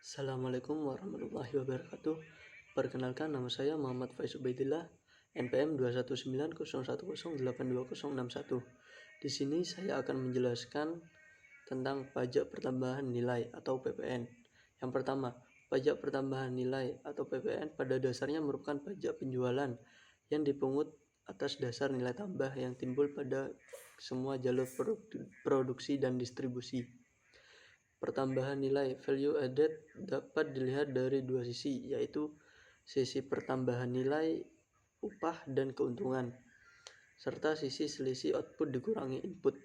Assalamualaikum warahmatullahi wabarakatuh. Perkenalkan, nama saya Muhammad Faiz Ubaidillah, NPM 2190080820061. Di sini saya akan menjelaskan tentang pajak pertambahan nilai atau PPN. Yang pertama, pajak pertambahan nilai atau PPN pada dasarnya merupakan pajak penjualan yang dipungut atas dasar nilai tambah yang timbul pada semua jalur produksi dan distribusi. Pertambahan nilai (value added) dapat dilihat dari dua sisi, yaitu sisi pertambahan nilai upah dan keuntungan, serta sisi selisih output dikurangi input.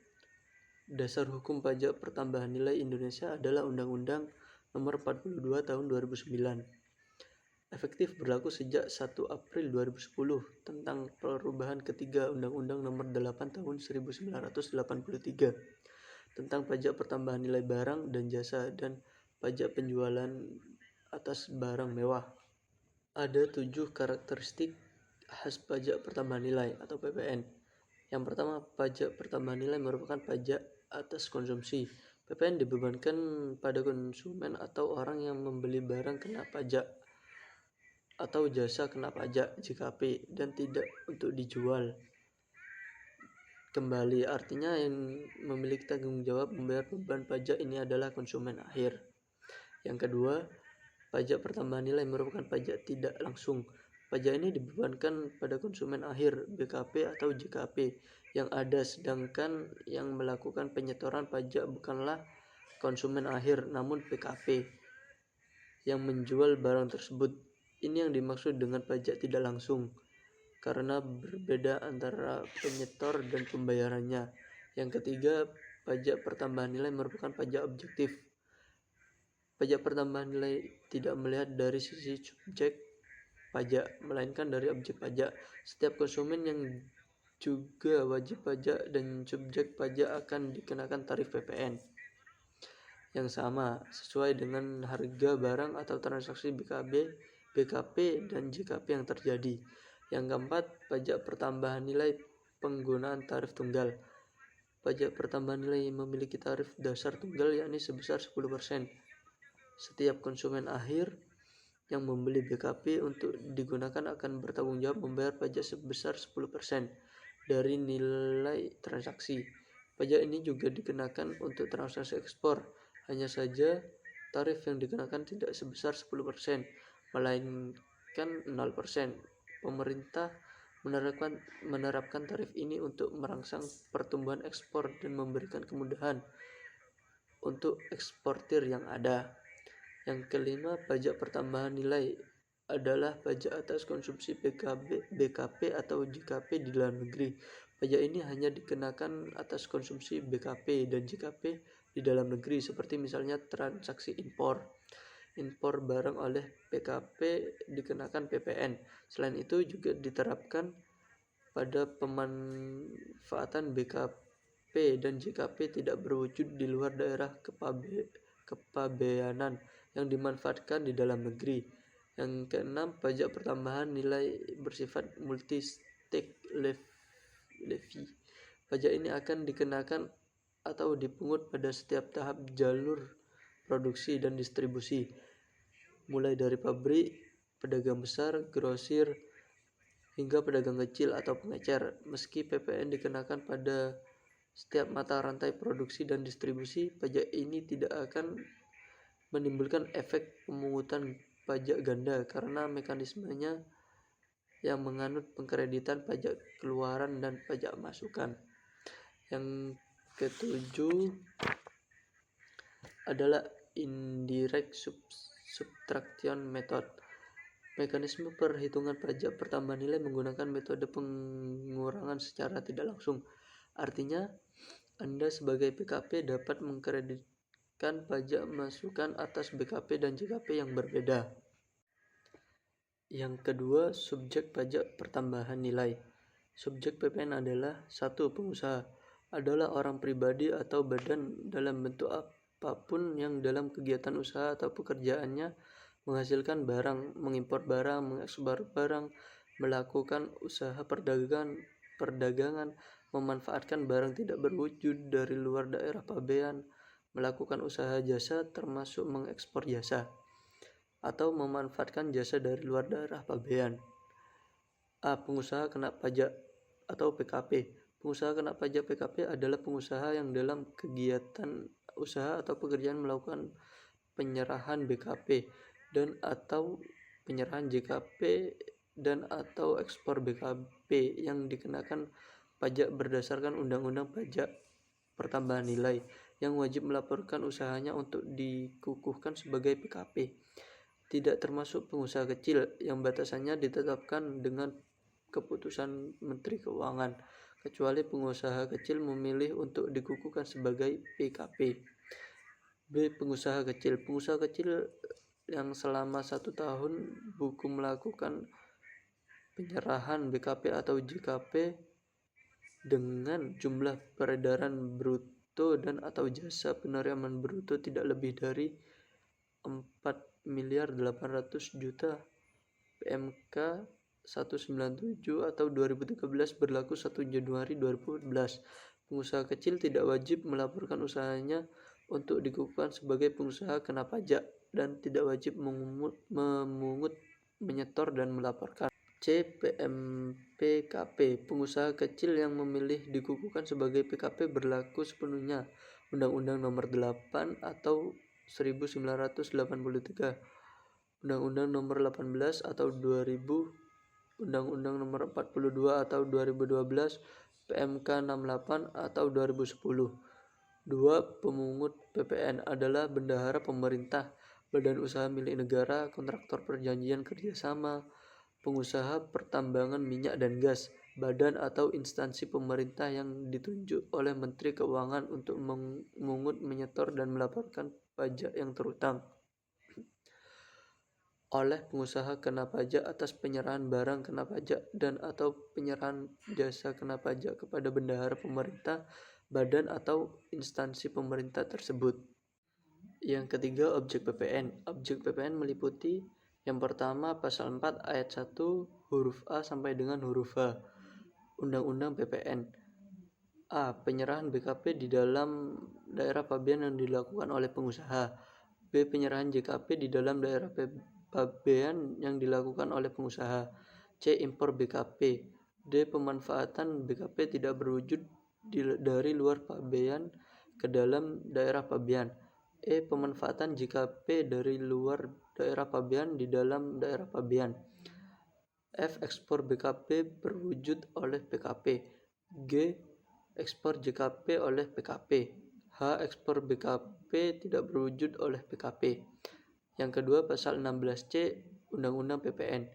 Dasar hukum pajak pertambahan nilai Indonesia adalah Undang-Undang Nomor 42 Tahun 2009. Efektif berlaku sejak 1 April 2010 tentang perubahan ketiga Undang-Undang Nomor 8 Tahun 1983 tentang pajak pertambahan nilai barang dan jasa dan pajak penjualan atas barang mewah. Ada 7 karakteristik khas pajak pertambahan nilai atau PPN. Yang pertama, pajak pertambahan nilai merupakan pajak atas konsumsi. PPN dibebankan pada konsumen atau orang yang membeli barang kena pajak atau jasa kena pajak JKP dan tidak untuk dijual kembali. Artinya yang memiliki tanggung jawab membayar beban pajak ini adalah konsumen akhir. Yang kedua, pajak pertambahan nilai merupakan pajak tidak langsung. Pajak ini dibebankan pada konsumen akhir BKP atau JKP yang ada, sedangkan yang melakukan penyetoran pajak bukanlah konsumen akhir namun PKP yang menjual barang tersebut. Ini yang dimaksud dengan pajak tidak langsung, karena berbeda antara penyetor dan pembayarannya. Yang ketiga, pajak pertambahan nilai merupakan pajak objektif. Pajak pertambahan nilai tidak melihat dari sisi subjek pajak, melainkan dari objek pajak. Setiap konsumen yang juga wajib pajak dan subjek pajak akan dikenakan tarif PPN yang sama sesuai dengan harga barang atau transaksi BKP dan JKP yang terjadi. Yang keempat, pajak pertambahan nilai penggunaan tarif tunggal. Pajak pertambahan nilai memiliki tarif dasar tunggal yakni sebesar 10%. Setiap konsumen akhir yang membeli BKP untuk digunakan akan bertanggung jawab membayar pajak sebesar 10% dari nilai transaksi. Pajak ini juga dikenakan untuk transaksi ekspor. Hanya saja tarif yang dikenakan tidak sebesar 10%, melainkan 0%. Pemerintah menerapkan tarif ini untuk merangsang pertumbuhan ekspor dan memberikan kemudahan untuk eksportir yang ada. Yang kelima, pajak pertambahan nilai adalah pajak atas konsumsi BKP atau JKP di dalam negeri. Pajak ini hanya dikenakan atas konsumsi BKP dan JKP di dalam negeri, seperti misalnya transaksi impor barang oleh PKP dikenakan PPN. Selain itu juga diterapkan pada pemanfaatan BKP dan JKP tidak berwujud di luar daerah kepabeanan yang dimanfaatkan di dalam negeri. Yang keenam, pajak pertambahan nilai bersifat multi-stake levy. Pajak ini akan dikenakan atau dipungut pada setiap tahap jalur produksi dan distribusi, mulai dari pabrik, pedagang besar, grosir, hingga pedagang kecil atau pengecer. Meski PPN dikenakan pada setiap mata rantai produksi dan distribusi, pajak ini tidak akan menimbulkan efek pemungutan pajak ganda karena mekanismenya yang menganut pengkreditan pajak keluaran dan pajak masukan. Yang ketujuh adalah indirect subtraction method. Mekanisme perhitungan pajak pertambahan nilai menggunakan metode pengurangan secara tidak langsung. Artinya, Anda sebagai PKP dapat mengkreditkan pajak masukan atas BKP dan JKP yang berbeda. Yang kedua, subjek pajak pertambahan nilai. Subjek PPN adalah 1. Pengusaha adalah orang pribadi atau badan dalam bentuk apapun yang dalam kegiatan usaha atau pekerjaannya menghasilkan barang, mengimpor barang, mengekspor barang, melakukan usaha perdagangan, memanfaatkan barang tidak berwujud dari luar daerah pabean, melakukan usaha jasa termasuk mengekspor jasa. atau memanfaatkan jasa dari luar daerah pabean. A. Pengusaha kena pajak atau PKP. Pengusaha kena pajak PKP adalah pengusaha yang dalam kegiatan usaha atau pekerjaan melakukan penyerahan BKP dan atau penyerahan JKP dan atau ekspor BKP yang dikenakan pajak berdasarkan Undang-Undang Pajak Pertambahan Nilai, yang wajib melaporkan usahanya untuk dikukuhkan sebagai PKP. Tidak termasuk pengusaha kecil yang batasannya ditetapkan dengan keputusan Menteri Keuangan, kecuali pengusaha kecil memilih untuk dikukuhkan sebagai PKP. B. Pengusaha kecil. Pengusaha kecil yang selama 1 tahun buku melakukan penyerahan BKP atau JKP dengan jumlah peredaran bruto dan atau jasa penerimaan bruto tidak lebih dari 4.800.000.000 PMK 197 atau 2013 berlaku 1 Januari 2014. Pengusaha kecil tidak wajib melaporkan usahanya untuk dikukuhkan sebagai pengusaha kena pajak dan tidak wajib memungut, menyetor dan melaporkan. C. PMPKP. Pengusaha kecil yang memilih dikukuhkan sebagai PKP berlaku sepenuhnya Undang-Undang Nomor 8 atau 1983, Undang-Undang Nomor 18 atau 2000, Undang-Undang Nomor 42 atau 2012, PMK 68 atau 2010. 2. Pemungut PPN adalah bendahara pemerintah, badan usaha milik negara, kontraktor perjanjian kerjasama, pengusaha pertambangan minyak dan gas, badan atau instansi pemerintah yang ditunjuk oleh Menteri Keuangan untuk memungut, menyetor, dan melaporkan pajak yang terutang oleh pengusaha kena pajak atas penyerahan barang kena pajak dan atau penyerahan jasa kena pajak kepada bendahara pemerintah, badan atau instansi pemerintah tersebut. Yang ketiga, objek PPN. Objek PPN meliputi yang pertama pasal 4 ayat 1 huruf A sampai dengan huruf H Undang-Undang PPN. A. Penyerahan BKP di dalam daerah pabean yang dilakukan oleh pengusaha. B. Penyerahan JKP di dalam daerah pabean yang dilakukan oleh pengusaha. C. Impor BKP. D. Pemanfaatan BKP tidak berwujud dari luar pabean ke dalam daerah pabean. E. Pemanfaatan JKP dari luar daerah pabean di dalam daerah pabean. F. Ekspor BKP berwujud oleh PKP. G. Ekspor JKP oleh PKP. H. Ekspor BKP tidak berwujud oleh PKP. Yang kedua, pasal 16C Undang-Undang PPN.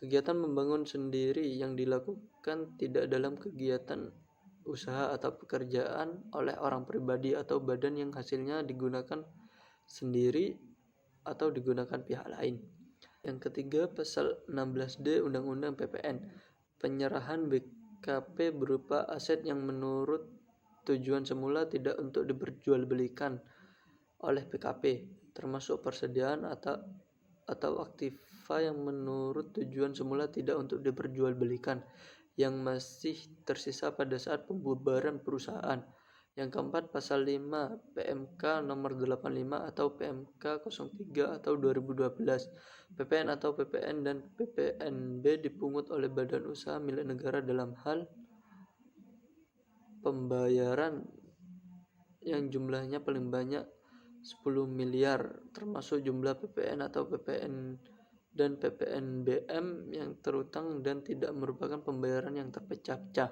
Kegiatan membangun sendiri yang dilakukan tidak dalam kegiatan usaha atau pekerjaan oleh orang pribadi atau badan yang hasilnya digunakan sendiri atau digunakan pihak lain. Yang ketiga, pasal 16D Undang-Undang PPN. Penyerahan BKP berupa aset yang menurut tujuan semula tidak untuk diperjualbelikan oleh PKP, termasuk persediaan atau aktiva yang menurut tujuan semula tidak untuk diperjualbelikan, yang masih tersisa pada saat pembubaran perusahaan. Yang keempat, pasal 5 PMK nomor 85 atau PMK 03 atau 2012. PPN atau PPN dan PPNB dipungut oleh badan usaha milik negara dalam hal pembayaran yang jumlahnya paling banyak 10 miliar, termasuk jumlah PPN atau PPN dan PPNBM yang terutang dan tidak merupakan pembayaran yang terpecah-pecah.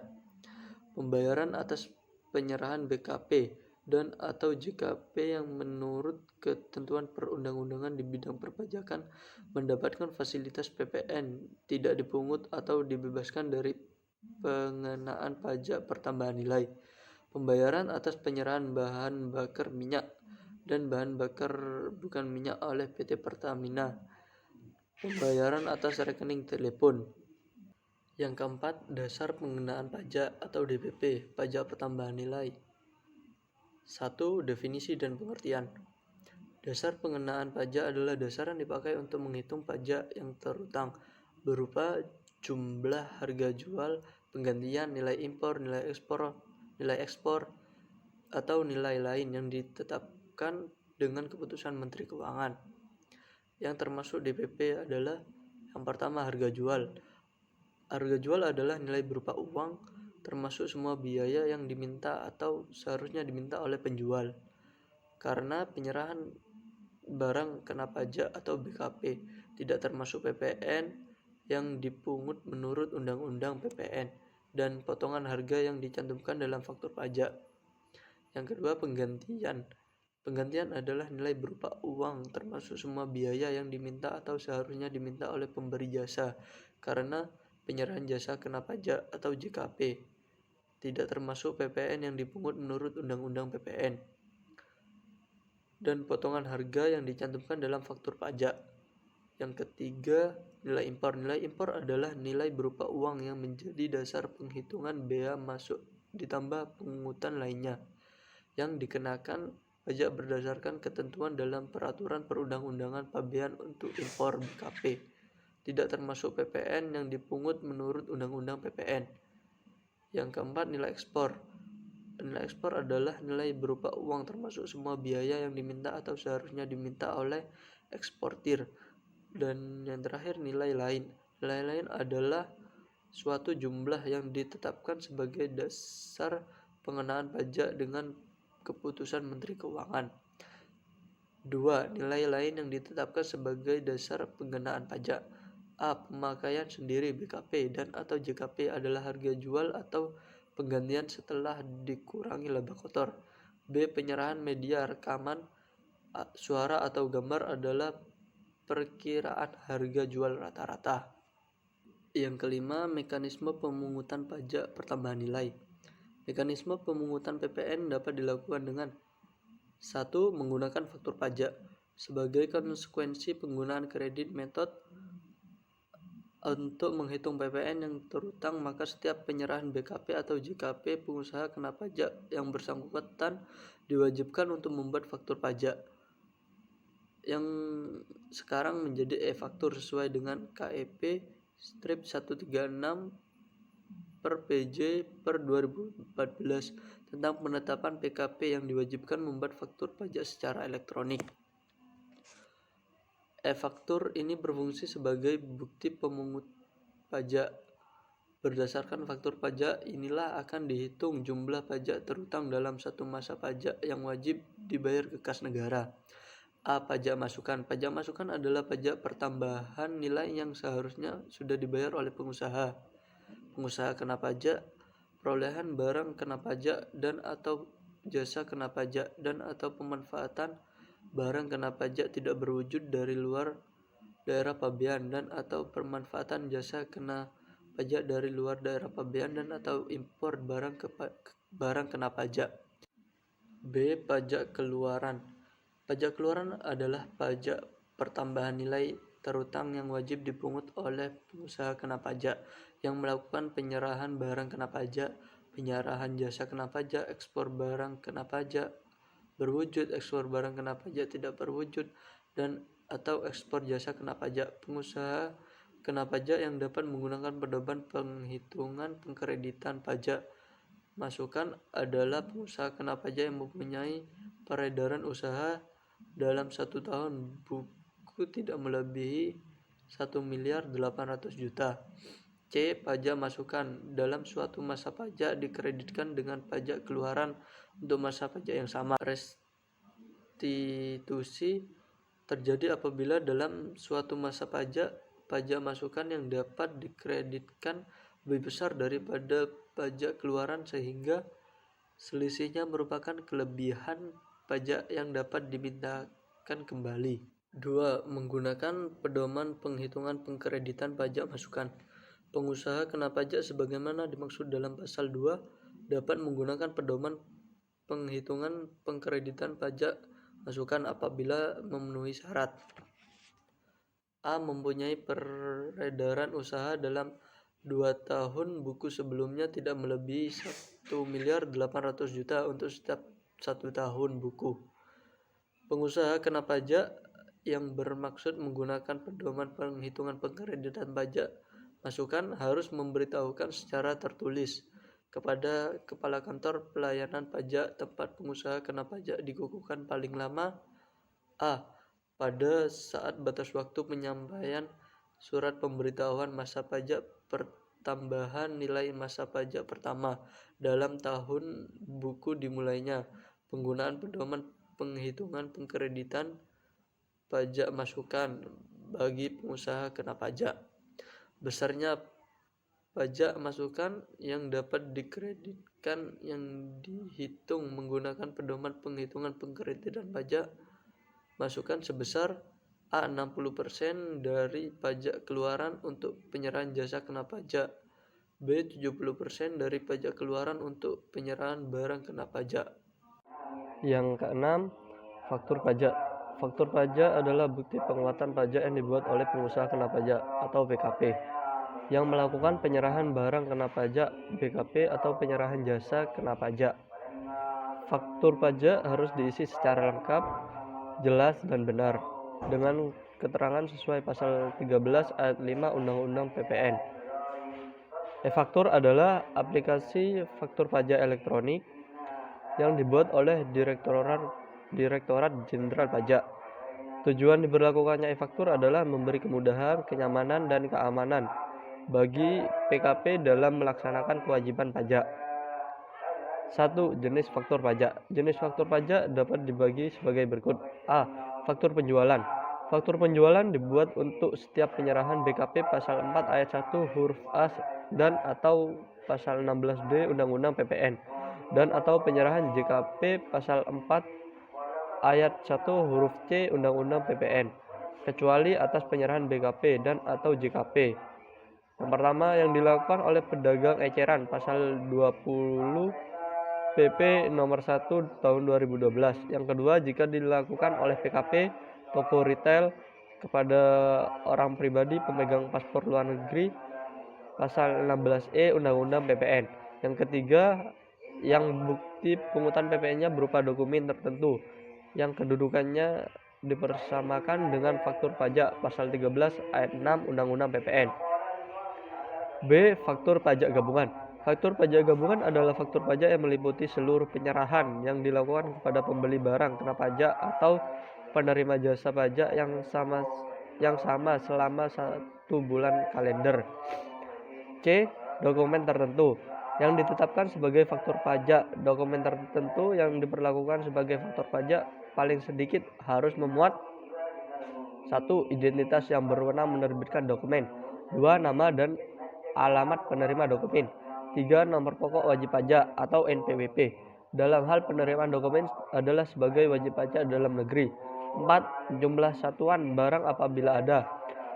Pembayaran atas penyerahan BKP dan atau JKP yang menurut ketentuan perundang-undangan di bidang perpajakan mendapatkan fasilitas PPN tidak dipungut atau dibebaskan dari pengenaan pajak pertambahan nilai. Pembayaran atas penyerahan bahan bakar minyak dan bahan bakar bukan minyak oleh PT Pertamina. Pembayaran atas rekening telepon. Yang keempat, dasar pengenaan pajak atau DPP, pajak pertambahan nilai. 1. Definisi dan pengertian. Dasar pengenaan pajak adalah dasar yang dipakai untuk menghitung pajak yang terutang, berupa jumlah harga jual, penggantian, nilai impor, nilai ekspor, atau nilai lain yang ditetapkan dengan keputusan Menteri Keuangan. Yang termasuk DPP adalah yang pertama harga jual. Harga jual adalah nilai berupa uang termasuk semua biaya yang diminta atau seharusnya diminta oleh penjual. Karena penyerahan barang kena pajak atau BKP, tidak termasuk PPN yang dipungut menurut Undang-Undang PPN dan potongan harga yang dicantumkan dalam faktur pajak. Yang kedua, penggantian. Penggantian adalah nilai berupa uang termasuk semua biaya yang diminta atau seharusnya diminta oleh pemberi jasa karena penyerahan jasa kena pajak atau JKP, tidak termasuk PPN yang dipungut menurut Undang-Undang PPN, dan potongan harga yang dicantumkan dalam faktur pajak. Yang ketiga, nilai impor. Nilai impor adalah nilai berupa uang yang menjadi dasar penghitungan bea masuk ditambah pungutan lainnya yang dikenakan pajak berdasarkan ketentuan dalam peraturan perundang-undangan pabean untuk impor BKP, tidak termasuk PPN yang dipungut menurut Undang-Undang PPN. Yang keempat, nilai ekspor. Nilai ekspor adalah nilai berupa uang termasuk semua biaya yang diminta atau seharusnya diminta oleh eksportir. Dan yang terakhir, nilai lain. Nilai lain adalah suatu jumlah yang ditetapkan sebagai dasar pengenaan pajak dengan keputusan Menteri Keuangan. 2. Nilai lain yang ditetapkan sebagai dasar pengenaan pajak. A. Pemakaian sendiri BKP dan atau JKP adalah harga jual atau penggantian setelah dikurangi laba kotor. B. Penyerahan media rekaman suara atau gambar adalah perkiraan harga jual rata-rata. Yang kelima, mekanisme pemungutan pajak pertambahan nilai. Mekanisme pemungutan PPN dapat dilakukan dengan 1. Menggunakan faktur pajak. Sebagai konsekuensi penggunaan kredit method untuk menghitung PPN yang terutang, maka setiap penyerahan BKP atau JKP pengusaha kena pajak yang bersangkutan diwajibkan untuk membuat faktur pajak yang sekarang menjadi e-faktur sesuai dengan KEP strip 136 per PJ per 2014 tentang penetapan PKP yang diwajibkan membuat faktur pajak secara elektronik. E-faktur ini berfungsi sebagai bukti pemungut pajak. Berdasarkan faktur pajak inilah akan dihitung jumlah pajak terutang dalam satu masa pajak yang wajib dibayar ke kas negara. A. Pajak masukan. Pajak masukan adalah pajak pertambahan nilai yang seharusnya sudah dibayar oleh pengusaha. Pengusaha kena pajak, perolehan barang kena pajak dan atau jasa kena pajak dan atau pemanfaatan barang kena pajak tidak berwujud dari luar daerah pabean dan atau pemanfaatan jasa kena pajak dari luar daerah pabean dan atau impor barang kena pajak. B. Pajak keluaran. Pajak keluaran adalah pajak pertambahan nilai terutang yang wajib dipungut oleh pengusaha kena pajak yang melakukan penyerahan barang kena pajak, penyerahan jasa kena pajak, ekspor barang kena pajak berwujud, ekspor barang kena pajak tidak berwujud, dan atau ekspor jasa kena pajak. Pengusaha kena pajak yang dapat menggunakan pedoman penghitungan pengkreditan pajak masukan adalah pengusaha kena pajak yang mempunyai peredaran usaha dalam 1 tahun buku tidak melebihi 1.800.000.000. C. Pajak masukan. Dalam suatu masa pajak dikreditkan dengan pajak keluaran untuk masa pajak yang sama. Restitusi terjadi apabila dalam suatu masa pajak masukan yang dapat dikreditkan lebih besar daripada pajak keluaran sehingga selisihnya merupakan kelebihan pajak yang dapat dimintakan kembali. 2. Menggunakan pedoman penghitungan pengkreditan pajak masukan. Pengusaha kena pajak sebagaimana dimaksud dalam pasal 2 dapat menggunakan pedoman penghitungan pengkreditan pajak masukan apabila memenuhi syarat. A. Mempunyai peredaran usaha dalam 2 tahun buku sebelumnya tidak melebihi 1.800.000.000 untuk setiap 1 tahun buku. Pengusaha kena pajak yang bermaksud menggunakan pedoman penghitungan pengkreditan pajak masukan harus memberitahukan secara tertulis kepada Kepala Kantor Pelayanan Pajak tempat pengusaha kena pajak dikukuhkan paling lama A. pada saat batas waktu penyampaian surat pemberitahuan masa pajak pertambahan nilai masa pajak pertama dalam tahun buku dimulainya. Penggunaan pedoman penghitungan pengkreditan pajak masukan bagi pengusaha kena pajak. Besarnya pajak masukan yang dapat dikreditkan yang dihitung menggunakan pedoman penghitungan pengkreditan pajak masukan sebesar A. 60% dari pajak keluaran untuk penyerahan jasa kena pajak, B. 70% dari pajak keluaran untuk penyerahan barang kena pajak. Yang keenam, faktur pajak. Faktur pajak adalah bukti penguatan pajak yang dibuat oleh pengusaha kena pajak atau PKP yang melakukan penyerahan barang kena pajak, BKP, atau penyerahan jasa kena pajak. Faktur pajak harus diisi secara lengkap, jelas, dan benar dengan keterangan sesuai pasal 13 ayat 5 Undang-Undang PPN. E-faktur adalah aplikasi faktur pajak elektronik yang dibuat oleh Direktorat Jenderal Pajak. Tujuan diberlakukannya e-faktur adalah memberi kemudahan, kenyamanan, dan keamanan bagi PKP dalam melaksanakan kewajiban pajak. 1. Jenis faktur pajak. Jenis faktur pajak dapat dibagi sebagai berikut. A. Faktur penjualan. Faktur penjualan dibuat untuk setiap penyerahan BKP pasal 4 ayat 1 huruf A dan atau pasal 16D Undang-Undang PPN dan atau penyerahan JKP pasal 4 ayat 1 huruf C Undang-Undang PPN kecuali atas penyerahan BKP dan atau JKP. Yang pertama yang dilakukan oleh pedagang eceran pasal 20 PP nomor 1 tahun 2012. Yang kedua jika dilakukan oleh PKP toko retail kepada orang pribadi pemegang paspor luar negeri pasal 16E Undang-Undang PPN. Yang ketiga yang bukti pungutan PPN-nya berupa dokumen tertentu yang kedudukannya dipersamakan dengan faktur pajak pasal 13 ayat 6 Undang-Undang PPN. B. Faktur pajak gabungan. Faktur pajak gabungan adalah faktur pajak yang meliputi seluruh penyerahan yang dilakukan kepada pembeli barang kena pajak atau penerima jasa pajak yang sama selama 1 bulan kalender. C. Dokumen tertentu yang ditetapkan sebagai faktur pajak. Dokumen tertentu yang diperlakukan sebagai faktur pajak paling sedikit harus memuat 1. Identitas yang berwenang menerbitkan dokumen. 2. Nama dan alamat penerima dokumen. 3. Nomor pokok wajib pajak atau NPWP dalam hal penerimaan dokumen adalah sebagai wajib pajak dalam negeri. 4. Jumlah satuan barang apabila ada.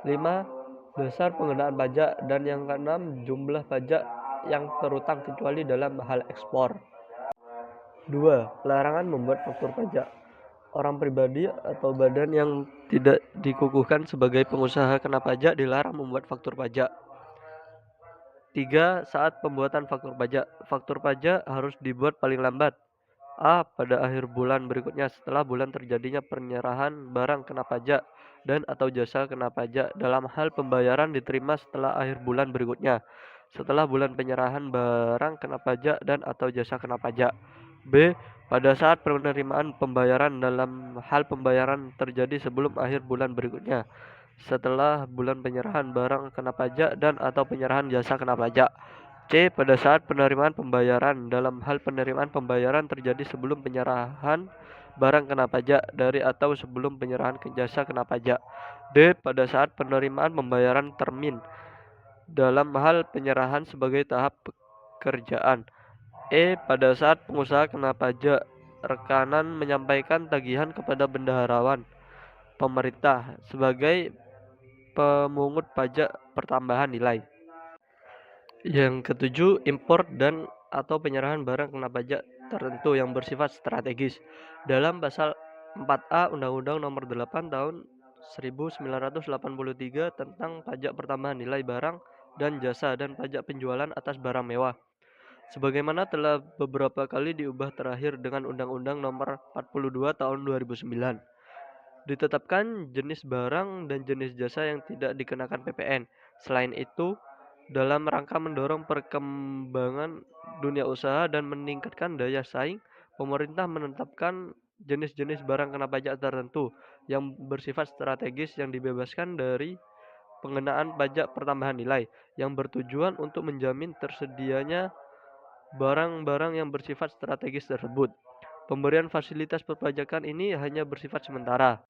5. Dasar pengenaan pajak. Dan yang keenam jumlah pajak yang terutang kecuali dalam hal ekspor. 2. Larangan membuat faktur pajak. Orang pribadi atau badan yang tidak dikukuhkan sebagai pengusaha kena pajak dilarang membuat faktur pajak. 3. Saat pembuatan faktur pajak. Faktur pajak harus dibuat paling lambat A. Pada akhir bulan berikutnya setelah bulan terjadinya penyerahan barang kena pajak dan atau jasa kena pajak dalam hal pembayaran diterima setelah akhir bulan berikutnya setelah bulan penyerahan barang kena pajak dan atau jasa kena pajak. B. Pada saat penerimaan pembayaran dalam hal pembayaran terjadi sebelum akhir bulan berikutnya setelah bulan penyerahan barang kena pajak dan atau penyerahan jasa kena pajak. C. Pada saat penerimaan pembayaran dalam hal penerimaan pembayaran terjadi sebelum penyerahan barang kena pajak dari atau sebelum penyerahan jasa kena pajak. D. Pada saat penerimaan pembayaran termin dalam hal penyerahan sebagai tahap pekerjaan. E. Pada saat pengusaha kena pajak rekanan menyampaikan tagihan kepada bendaharawan pemerintah sebagai pemungut pajak pertambahan nilai. Yang ketujuh, impor dan atau penyerahan barang kena pajak tertentu yang bersifat strategis. Dalam pasal 4A Undang-Undang Nomor 8 Tahun 1983 tentang pajak pertambahan nilai barang dan jasa dan pajak penjualan atas barang mewah. Sebagaimana telah beberapa kali diubah terakhir dengan Undang-Undang Nomor 42 Tahun 2009. Ditetapkan jenis barang dan jenis jasa yang tidak dikenakan PPN. Selain itu, dalam rangka mendorong perkembangan dunia usaha dan meningkatkan daya saing, pemerintah menetapkan jenis-jenis barang kena pajak tertentu yang bersifat strategis yang dibebaskan dari pengenaan pajak pertambahan nilai yang bertujuan untuk menjamin tersedianya barang-barang yang bersifat strategis tersebut. Pemberian fasilitas perpajakan ini hanya bersifat sementara.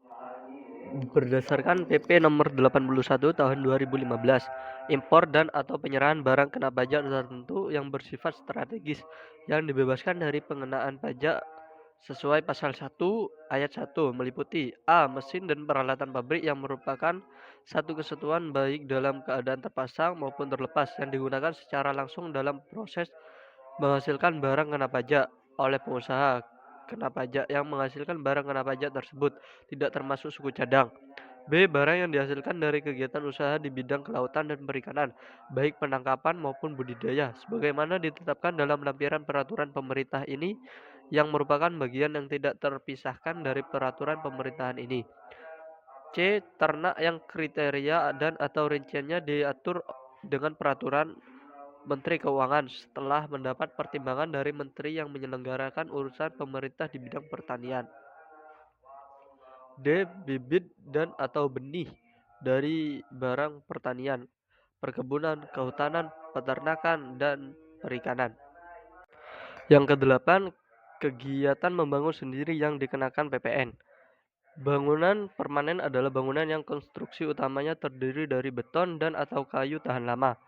Berdasarkan PP nomor 81 tahun 2015, impor dan atau penyerahan barang kena pajak tertentu yang bersifat strategis yang dibebaskan dari pengenaan pajak sesuai pasal 1 ayat 1 meliputi A. Mesin dan peralatan pabrik yang merupakan satu kesatuan baik dalam keadaan terpasang maupun terlepas yang digunakan secara langsung dalam proses menghasilkan barang kena pajak oleh pengusaha kena pajak yang menghasilkan barang kena pajak tersebut tidak termasuk suku cadang. B. Barang yang dihasilkan dari kegiatan usaha di bidang kelautan dan perikanan, baik penangkapan maupun budidaya, sebagaimana ditetapkan dalam lampiran peraturan pemerintah ini yang merupakan bagian yang tidak terpisahkan dari peraturan pemerintahan ini. C. Ternak yang kriteria dan atau rinciannya diatur dengan peraturan Menteri Keuangan setelah mendapat pertimbangan dari menteri yang menyelenggarakan urusan pemerintah di bidang pertanian. D. Bibit dan atau benih dari barang pertanian, perkebunan, kehutanan, peternakan, dan perikanan. Yang kedelapan, kegiatan membangun sendiri yang dikenakan PPN. Bangunan permanen adalah bangunan yang konstruksi utamanya terdiri dari beton dan atau kayu tahan lama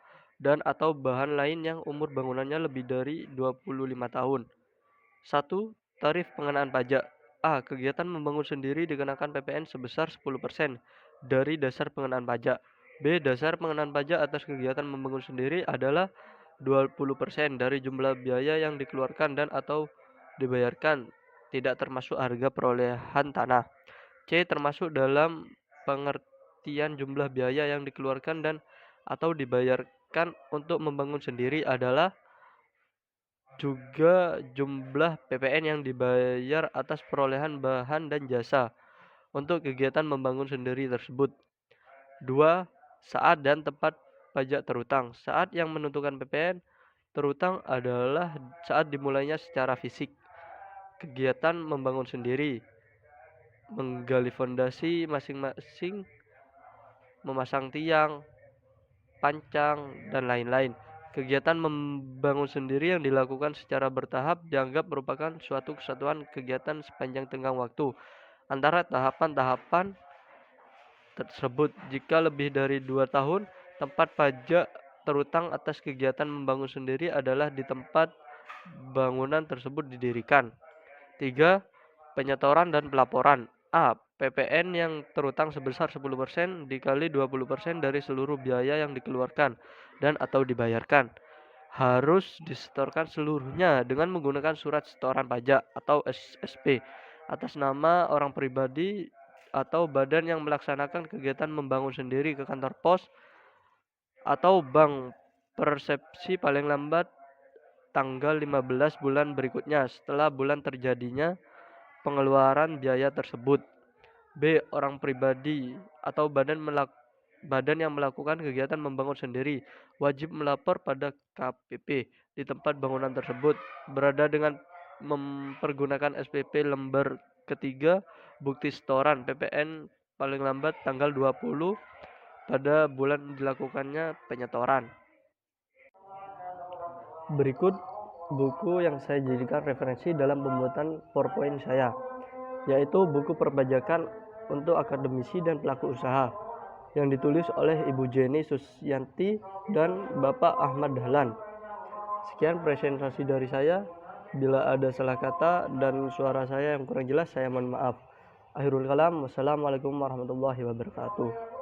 dan atau bahan lain yang umur bangunannya lebih dari 25 tahun. 1. Tarif pengenaan pajak. A. Kegiatan membangun sendiri dikenakan PPN sebesar 10% dari dasar pengenaan pajak. B. Dasar pengenaan pajak atas kegiatan membangun sendiri adalah 20% dari jumlah biaya yang dikeluarkan dan atau dibayarkan, tidak termasuk harga perolehan tanah. C. Termasuk dalam pengertian jumlah biaya yang dikeluarkan dan atau dibayarkan untuk membangun sendiri adalah juga jumlah PPN yang dibayar atas perolehan bahan dan jasa untuk kegiatan membangun sendiri tersebut. 2. Saat dan tempat pajak terutang. Saat yang menentukan PPN terutang adalah saat dimulainya secara fisik kegiatan membangun sendiri, menggali fondasi masing-masing, memasang tiang, pancang, dan lain-lain. Kegiatan membangun sendiri yang dilakukan secara bertahap dianggap merupakan suatu kesatuan kegiatan sepanjang tenggang waktu antara tahapan-tahapan tersebut. Jika lebih dari 2 tahun, tempat pajak terutang atas kegiatan membangun sendiri adalah di tempat bangunan tersebut didirikan. 3. Penyetoran dan pelaporan. A. PPN yang terutang sebesar 10% dikali 20% dari seluruh biaya yang dikeluarkan dan atau dibayarkan harus disetorkan seluruhnya dengan menggunakan surat setoran pajak atau SSP atas nama orang pribadi atau badan yang melaksanakan kegiatan membangun sendiri ke kantor pos atau bank persepsi paling lambat tanggal 15 bulan berikutnya setelah bulan terjadinya pengeluaran biaya tersebut. B. Orang pribadi atau badan yang melakukan kegiatan membangun sendiri wajib melapor pada KPP di tempat bangunan tersebut berada dengan mempergunakan SPP lembar ketiga bukti setoran PPN paling lambat tanggal 20 pada bulan dilakukannya penyetoran. Berikut buku yang saya jadikan referensi dalam pembuatan PowerPoint saya, yaitu buku perpajakan untuk akademisi dan pelaku usaha yang ditulis oleh Ibu Jenny Susyanti dan Bapak Ahmad Dahlan. Sekian presentasi dari saya. Bila ada salah kata dan suara saya yang kurang jelas, saya mohon maaf. Akhirul kalam, wassalamualaikum warahmatullahi wabarakatuh.